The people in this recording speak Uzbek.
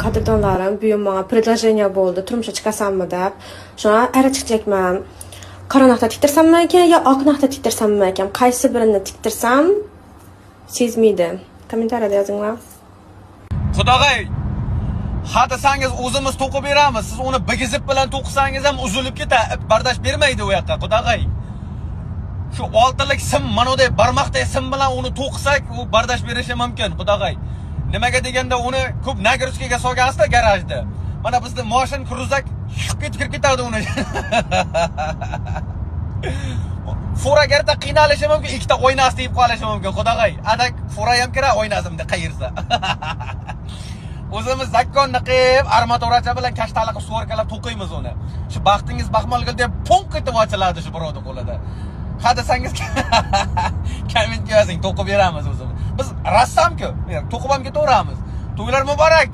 qadrdonlarim buyum menga предложение bo'ldi, turmushga chiqasanmi deb. Shuna ara chiqacakman. Qora naqda tiktirsammi ekan yo oq naqda tiktirsammi ekan? Qaysi birini tiktirsam sezmaydi. Kommentariyada yozinglar. Xudoy, ha desangiz o'zimiz to'qib beramiz. Siz uni bigizib bilan to'qisangiz ham uzilib ketadi, bardosh bermaydi u yoqqa. Xudoy. Shu oltilik sim, mana bunday barmoqdek sim bilan uni to'qisak, u bardosh berishi mumkin. Xudoy. Nimaga deganda uni ko'p nagruzkaga solgansizda garajda. Mana bizda mashin kruzak kirib ketadi uni. Furagarda qiynalishi mumkin, ikkita oynasi tiyib qolishi mumkin. Xudoy. Adak fura ham kira oynasimda qayirsa. O'zimiz zakkonni qilib, armaturacha bilan kashtaliq suvarkalab to'qiymiz uni. Shu baxtingiz baxmalgil deb ponq etib ochiladi shu birovning qo'lida. Ha desangiz kommentga yozing, to'qib beramiz o'zimiz. Biz rassom-ku, to'qib ham ketaveramiz. To'ylar muborak.